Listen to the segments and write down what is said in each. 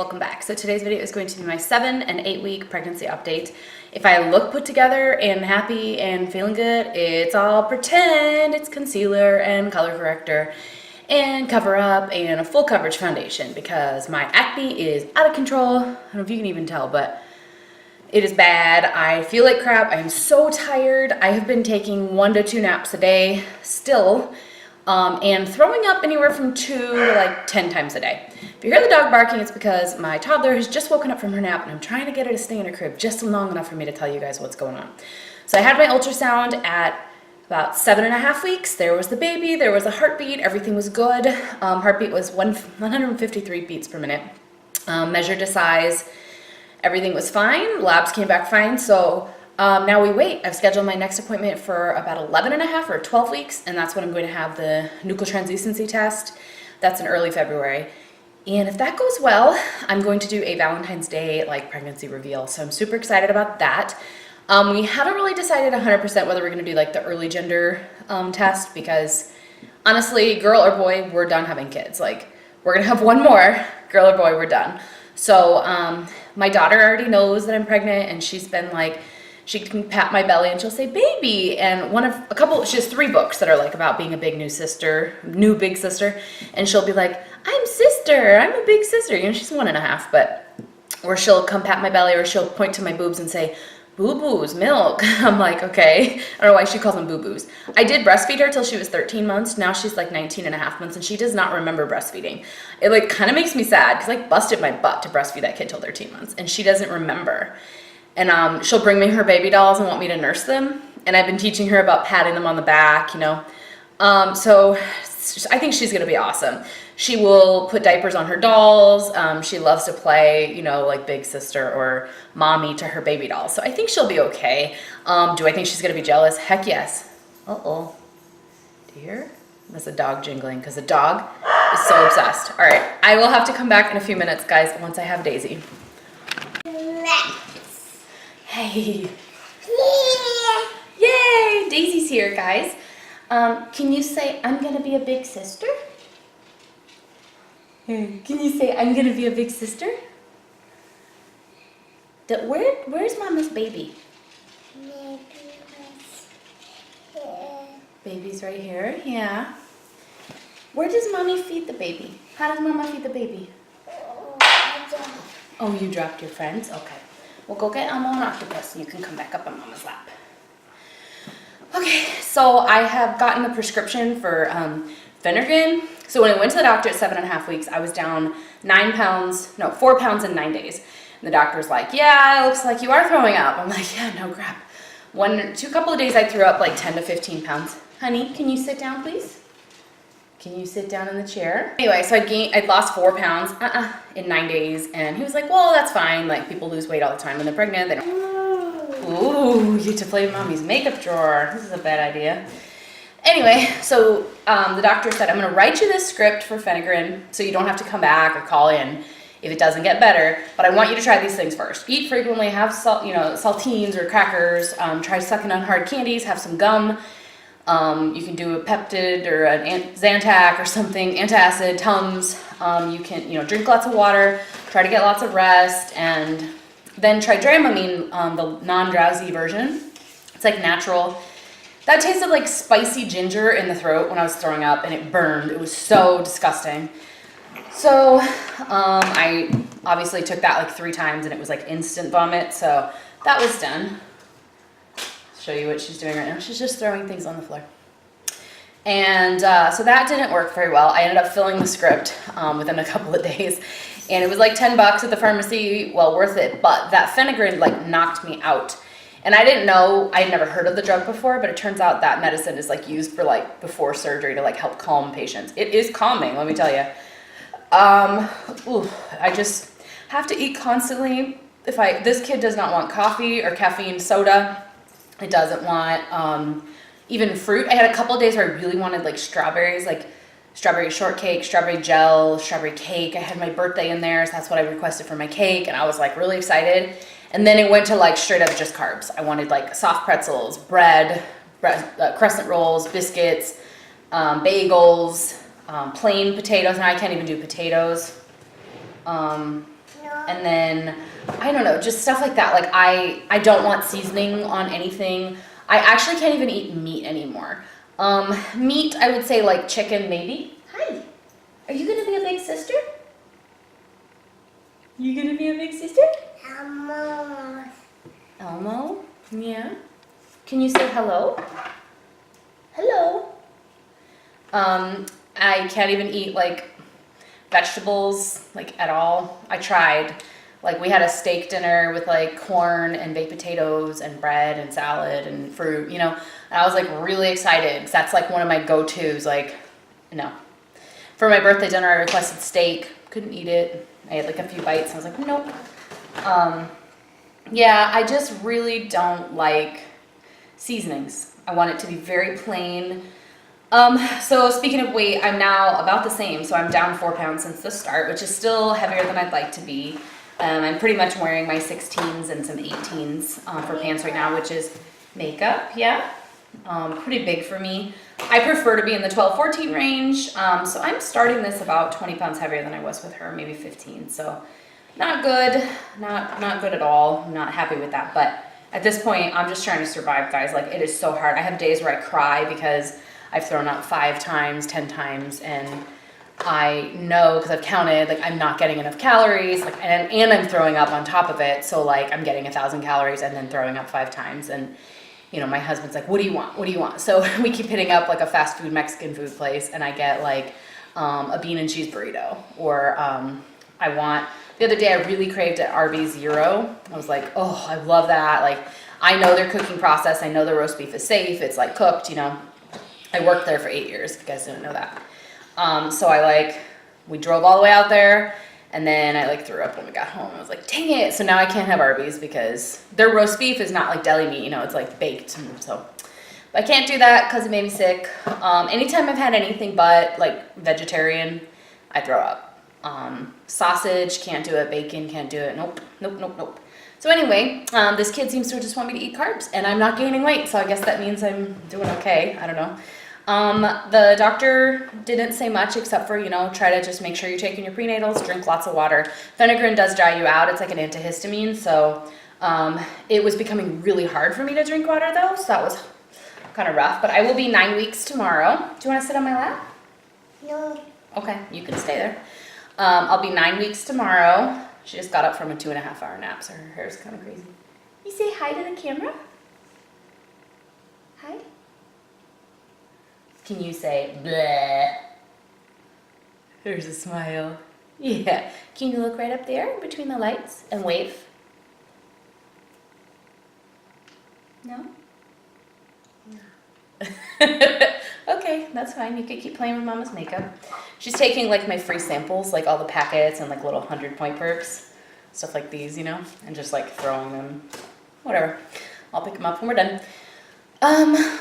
welcome back. So today's video is going to be my 7 and 8 week pregnancy update. If I look put together and happy and feeling good, it's all pretend. It's concealer and color corrector and cover up and a full coverage foundation because my acne is out of control. I don't know if you can even tell, but it is bad. I feel like crap. I am so tired. I have been taking 1 to 2 naps a day still. And throwing up anywhere from 2 to like 10 times a day. If you hear the dog barking, it's because my toddler has just woken up from her nap and I'm trying to get her to stay in her crib just long enough for me to tell you guys what's going on. So I had my ultrasound at about 7.5 weeks. There was the baby, there was a heartbeat, everything was good. Heartbeat was 153 beats per minute. Measured a size, everything was fine, labs came back fine. So now we wait. I've scheduled my next appointment for about 11.5 or 12 weeks, and that's when I'm going to have the nucleotranslucency test. That's in early February. And if that goes well, I'm going to do a Valentine's Day pregnancy reveal. So I'm super excited about that. We haven't really decided 100% whether we're going to do like the early gender test because honestly, girl or boy, we're done having kids. Like we're going to have one more, girl or boy, we're done. So my daughter already knows that I'm pregnant and she's been like, she can pat my belly and she'll say baby, and she has 3 books that are like about being a big new big sister, and she'll be like, I'm sister, I'm a big sister, you know, she's 1.5, but, or she'll come pat my belly or she'll point to my boobs and say, boo-boos, milk. I'm like, okay, I don't know why she calls them boo-boos. I did breastfeed her till she was 13 months, now she's like 19.5 months and she does not remember breastfeeding. It like kind of makes me sad because I busted my butt to breastfeed that kid till 13 months and she doesn't remember. And she'll bring me her baby dolls and want me to nurse them. And I've been teaching her about patting them on the back, you know. So I think she's going to be awesome. She will put diapers on her dolls. She loves to play, you know, like big sister or mommy to her baby dolls. So I think she'll be okay. Do I think she's going to be jealous? Heck yes. Uh-oh. Do you hear? That's a dog jingling because the dog is so obsessed. All right. I will have to come back in a few minutes, guys, once I have Daisy. Hey. Yay! Daisy's here, guys. Can you say, I'm going to be a big sister? Can you say, I'm going to be a big sister? Where's Mama's baby? Baby's right here, yeah. Where does Mommy feed the baby? How does Mama feed the baby? Oh, you dropped your friends? Okay. We'll go get Elmo and Octopus and you can come back up on Mama's lap. Okay, so I have gotten the prescription for Phenergan. So when I went to the doctor at 7.5 weeks, I was down 4 pounds in 9 days. And the doctor was like, yeah, it looks like you are throwing up. I'm like, yeah, no crap. Couple of days I threw up like 10 to 15 pounds. Honey, can you sit down, please? Can you sit down in the chair? Anyway, so I'd lost 4 pounds in 9 days, and he was like, well, that's fine. Like, people lose weight all the time when they're pregnant. They don't. Ooh, you get to play with Mommy's makeup drawer. This is a bad idea. Anyway, so the doctor said, I'm gonna write you this script for Phenergan so you don't have to come back or call in if it doesn't get better, but I want you to try these things first. Eat frequently, have saltines or crackers, try sucking on hard candies, have some gum. You can do a Peptid or an Zantac or something, antacid, Tums. You can, drink lots of water, try to get lots of rest, and then try Dramamine, the non-drowsy version. It's like natural. That tasted like spicy ginger in the throat when I was throwing up, and it burned. It was so disgusting. So I obviously took that like 3 times, and it was like instant vomit. So that was done. Show you what she's doing right now. She's just throwing things on the floor. And so that didn't work very well. I ended up filling the script within a couple of days. And it was like $10 at the pharmacy. Well, worth it. But that Phenergan like knocked me out. And I didn't know, I had never heard of the drug before, but it turns out that medicine is like used for like before surgery to like help calm patients. It is calming, let me tell you. I just have to eat constantly. This kid does not want coffee or caffeine soda. It doesn't want even fruit. I had a couple of days where I really wanted like strawberries, like strawberry shortcake, strawberry gel, strawberry cake. I had my birthday in there, so that's what I requested for my cake, and I was like really excited. And then it went to like straight up just carbs. I wanted like soft pretzels, bread, crescent rolls, biscuits, bagels, plain potatoes. Now I can't even do potatoes. And then, I don't know, just stuff like that. Like I don't want seasoning on anything. I actually can't even eat meat anymore. Meat, I would say like chicken maybe. Hi, are you gonna be a big sister? You gonna be a big sister? Elmo. Elmo? Yeah. Can you say hello? Hello. I can't even eat like vegetables like at all. I tried. Like we had a steak dinner with like corn and baked potatoes and bread and salad and fruit, you know. And I was like really excited because that's like one of my go-tos. Like, no. For my birthday dinner, I requested steak. Couldn't eat it. I had like a few bites. I was like, nope. Yeah, I just really don't like seasonings. I want it to be very plain. So speaking of weight, I'm now about the same. So I'm down 4 pounds since the start, which is still heavier than I'd like to be. I'm pretty much wearing my 16s and some 18s for pants right now, which is makeup, yeah. Pretty big for me. I prefer to be in the 12, 14 range. So I'm starting this about 20 pounds heavier than I was with her, maybe 15. So not good, not good at all. I'm not happy with that. But at this point, I'm just trying to survive, guys. Like it is so hard. I have days where I cry because I've thrown up 5 times, 10 times, and I know because I've counted, like I'm not getting enough calories, like and I'm throwing up on top of it. So like I'm getting 1,000 calories and then throwing up 5 times. And you know, my husband's like, what do you want? What do you want? So we keep hitting up like a fast food Mexican food place, and I get like a bean and cheese burrito, or I want. The other day I really craved at Arby's Gyro. I was like, oh, I love that. Like I know their cooking process. I know the roast beef is safe. It's like cooked, you know. I worked there for 8 years, if you guys didn't know that. So we drove all the way out there, and then I like threw up when we got home. I was like, dang it. So now I can't have Arby's because their roast beef is not like deli meat, you know, it's like baked. And so but I can't do that because it made me sick. Anytime I've had anything but like vegetarian, I throw up. Sausage, can't do it. Bacon, can't do it. Nope, nope, nope, nope. So anyway, this kid seems to just want me to eat carbs, and I'm not gaining weight. So I guess that means I'm doing okay. I don't know. The doctor didn't say much except for, you know, try to just make sure you're taking your prenatals, drink lots of water. Phenergan does dry you out. It's like an antihistamine. So it was becoming really hard for me to drink water though. So that was kind of rough. But I will be 9 weeks tomorrow. Do you want to sit on my lap? No. Okay, you can stay there. I'll be 9 weeks tomorrow. She just got up from a 2.5-hour nap, so her hair's kind of crazy. You say hi to the camera? Hi? Can you say bleh? There's a smile. Yeah. Can you look right up there between the lights and wave? No? Okay, that's fine. You could keep playing with Mama's makeup. She's taking like my free samples, like all the packets and like little 100-point perks, stuff like these, you know, and just like throwing them, whatever. I'll pick them up when we're done.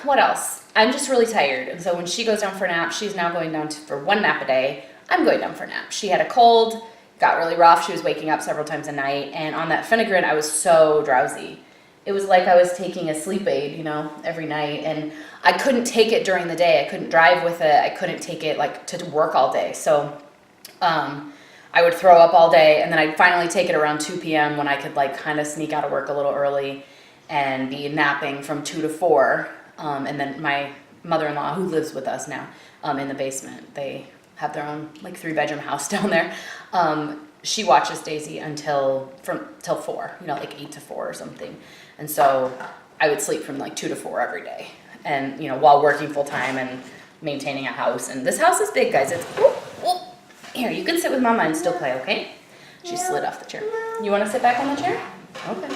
What else? I'm just really tired, and so when she goes down for a nap, she's now going down for 1 nap a day. I'm going down for a nap. She had a cold, got really rough. She was waking up several times a night, and on that Phenergan, I was so drowsy. It was like I was taking a sleep aid, you know, every night, and I couldn't take it during the day. I couldn't drive with it. I couldn't take it like to work all day. So I would throw up all day, and then I'd finally take it around 2 p.m. when I could like kind of sneak out of work a little early and be napping from 2 to 4. And then my mother-in-law, who lives with us now in the basement, they have their own like 3-bedroom house down there. She watches Daisy till 4, you know, like 8 to 4 or something. And so I would sleep from like 2 to 4 every day, and you know, while working full time and maintaining a house. And this house is big, guys. It's here. You can sit with Mama and still play, okay? She slid off the chair. You want to sit back on the chair? Okay.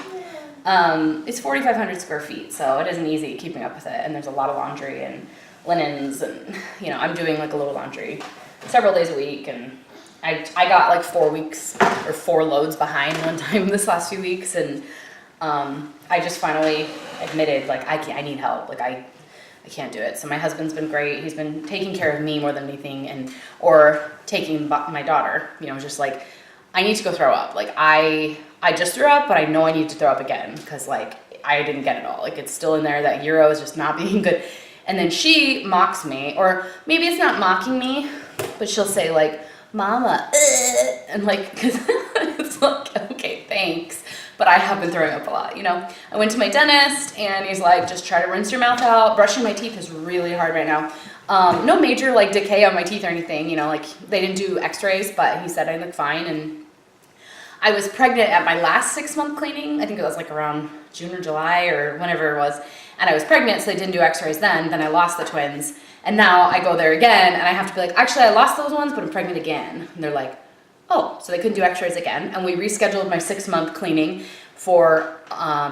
It's 4,500 square feet, so it isn't easy keeping up with it. And there's a lot of laundry and linens, and you know, I'm doing like a little laundry several days a week. And I got like 4 weeks or 4 loads behind one time this last few weeks, and I just finally admitted like I need help. Like I can't do it. So my husband's been great. He's been taking care of me more than anything, or taking my daughter. You know, just like I need to go throw up. Like I just threw up, but I know I need to throw up again because like I didn't get it all. Like it's still in there. That Euro is just not being good. And then she mocks me, or maybe it's not mocking me, but she'll say like, "Mama," and like, cause it's like thanks. But I have been throwing up a lot, you know. I went to my dentist and he's like, just try to rinse your mouth out. Brushing my teeth is really hard right now. No major like decay on my teeth or anything, you know, like they didn't do x-rays, but he said I look fine. And I was pregnant at my last 6-month cleaning. I think it was like around June or July or whenever it was. And I was pregnant, so they didn't do x-rays then. Then I lost the twins. And now I go there again and I have to be like, actually I lost those ones, but I'm pregnant again. And they're like, oh, so they couldn't do x-rays again. And we rescheduled my 6-month cleaning for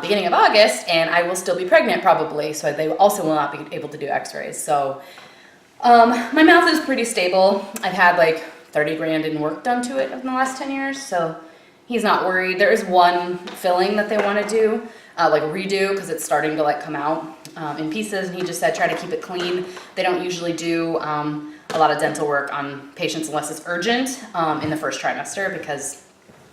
beginning of August, and I will still be pregnant probably. So they also will not be able to do x-rays. So my mouth is pretty stable. I've had like 30 grand in work done to it in the last 10 years. So he's not worried. There is one filling that they want to do, like redo, because it's starting to like come out in pieces. And he just said, try to keep it clean. They don't usually do a lot of dental work on patients unless it's urgent in the first trimester, because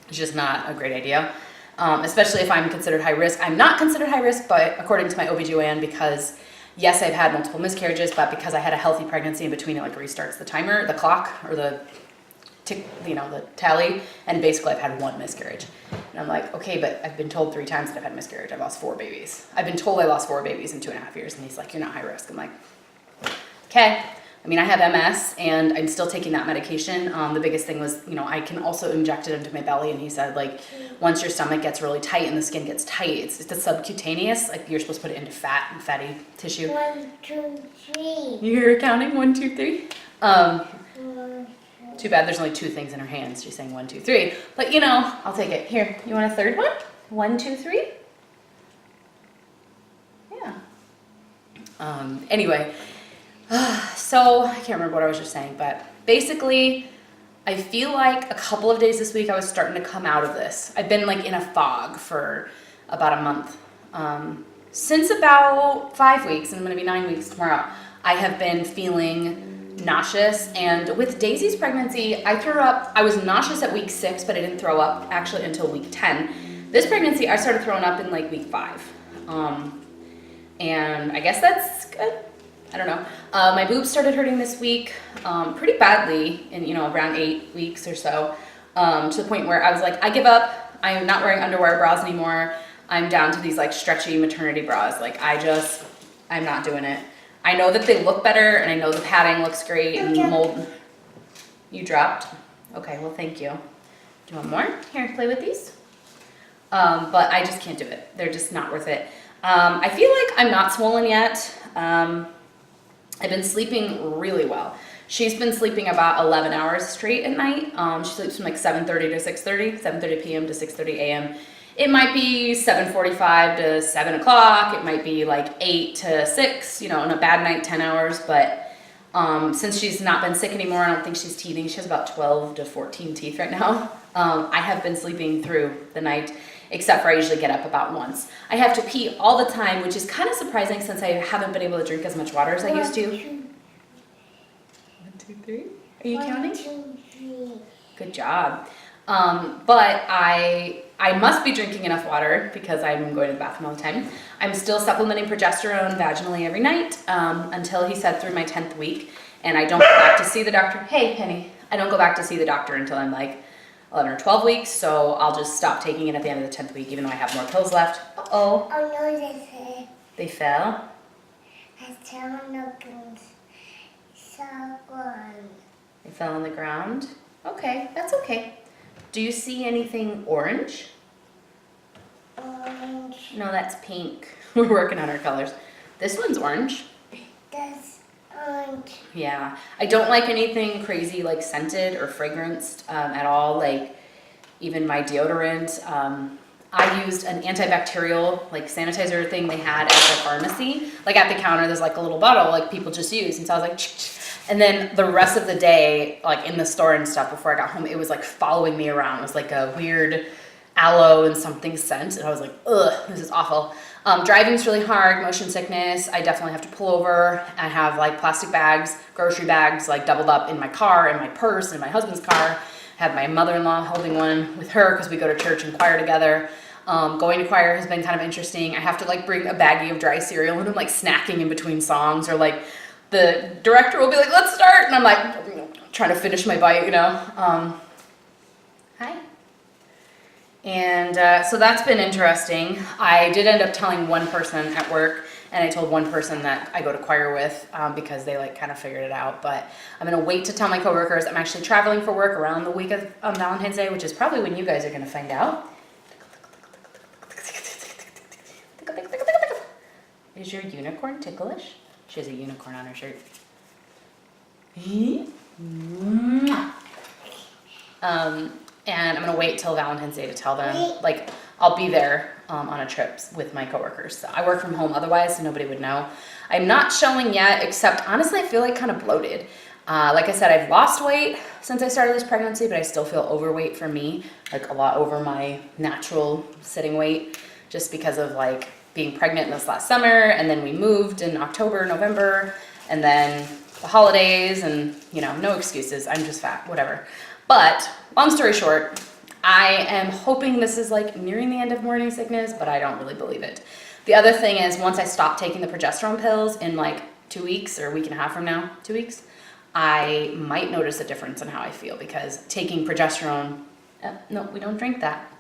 it's just not a great idea. Especially if I'm considered high risk. I'm not considered high risk, but according to my OBGYN, because yes, I've had multiple miscarriages, but because I had a healthy pregnancy in between, it like restarts the timer, the clock, or the tick, you know, the tally, and basically I've had 1 miscarriage. And I'm like, okay, but I've been told 3 times that I've had a miscarriage. I've lost 4 babies. I've been told I lost 4 babies in 2.5 years, and he's like, you're not high risk. I'm like, okay. I mean, I have MS, and I'm still taking that medication. The biggest thing was, you know, I can also inject it into my belly, and he said, like, once your stomach gets really tight and the skin gets tight, it's the subcutaneous, like, you're supposed to put it into fat and fatty tissue. 1, 2, 3. You're counting 1, 2, 3? Too bad there's only 2 things in her hands. She's saying 1, 2, 3. But, you know, I'll take it. Here, you want a third one? 1, 2, 3? Yeah. Anyway. So I can't remember what I was just saying, but basically I feel like a couple of days this week I was starting to come out of this. I've been like in a fog for about a month. Since about 5 weeks, and I'm going to be 9 weeks tomorrow, I have been feeling nauseous. And with Daisy's pregnancy, I threw up. I was nauseous at week 6, but I didn't throw up actually until week 10. This pregnancy, I started throwing up in like week 5. And I guess that's good. I don't know. My boobs started hurting this week pretty badly in, you know, around 8 weeks or so, to the point where I was like, I give up. I'm not wearing underwear bras anymore. I'm down to these like stretchy maternity bras. Like I'm not doing it. I know that they look better, and I know the padding looks great and mold. You dropped? Okay, well, thank you. Do you want more? Here, play with these. But I just can't do it. They're just not worth it. I feel like I'm not swollen yet. I've been sleeping really well. She's been sleeping about 11 hours straight at night. She sleeps from like 7:30 to 6:30, 7:30 p.m. to 6:30 a.m. It might be 7:45 to 7 o'clock. It might be like 8 to 6, you know, on a bad night, 10 hours. But since she's not been sick anymore, I don't think she's teething. She has about 12 to 14 teeth right now. I have been sleeping through the night, except for I usually get up about once. I have to pee all the time, which is kind of surprising since I haven't been able to drink as much water as I used to. 1, 2, 3. Are you counting? 1, 2, 3. Good job. But I must be drinking enough water because I'm going to the bathroom all the time. I'm still supplementing progesterone vaginally every night until he said through my 10th week. And I don't go back to see the doctor. Hey, Penny. I don't go back to see the doctor until I'm like 11 or 12 weeks, so I'll just stop taking it at the end of the 10th week, even though I have more pills left. Uh-oh. Oh no, they fell. They fell? They fell on the ground? Okay, that's okay. Do you see anything orange? Orange. No, that's pink. We're working on our colors. This one's orange. That's orange. Yeah, I don't like anything crazy like scented or fragranced at all. Like even my deodorant. I used an antibacterial like sanitizer thing they had at the pharmacy. Like at the counter, there's like a little bottle like people just use. And so I was like, and then the rest of the day, like in the store and stuff before I got home, it was like following me around. It was like a weird aloe and something scent. And I was like, ugh, this is awful. Driving's really hard, motion sickness. I definitely have to pull over. I have like plastic bags, grocery bags, like doubled up in my car, in my purse, in my husband's car. I have my mother-in-law holding one with her because we go to church and choir together. Going to choir has been kind of interesting. I have to like bring a baggie of dry cereal and I'm like snacking in between songs, or like the director will be like, let's start. And I'm like trying to finish my bite, you know. Hi. And so that's been interesting. I did end up telling one person at work, and I told one person that I go to choir with because they like kind of figured it out. But I'm gonna wait to tell my coworkers. I'm actually traveling for work around the week of Valentine's Day, which is probably when you guys are gonna find out. Is your unicorn ticklish? She has a unicorn on her shirt. And I'm gonna wait till Valentine's Day to tell them. Like, I'll be there on a trip with my coworkers. So I work from home otherwise, so nobody would know. I'm not showing yet, except honestly, I feel like kind of bloated. Like I said, I've lost weight since I started this pregnancy, but I still feel overweight for me, like a lot over my natural sitting weight, just because of like being pregnant this last summer, and then we moved in October, November, and then the holidays, and you know, no excuses, I'm just fat, whatever. But long story short, I am hoping this is like nearing the end of morning sickness, but I don't really believe it. The other thing is, once I stop taking the progesterone pills in like 2 weeks or a week and a half from now, 2 weeks, I might notice a difference in how I feel, because taking progesterone, no, we don't drink that,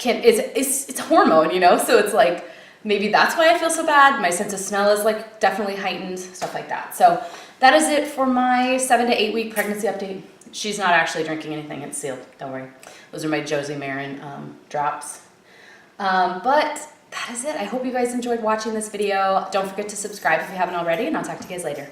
it's a hormone, you know, so it's like, maybe that's why I feel so bad. My sense of smell is like definitely heightened, stuff like that. So that is it for my 7 to 8 week pregnancy update. She's not actually drinking anything, it's sealed, don't worry. Those are my Josie Marin drops. But that is it. I hope you guys enjoyed watching this video. Don't forget to subscribe if you haven't already, and I'll talk to you guys later.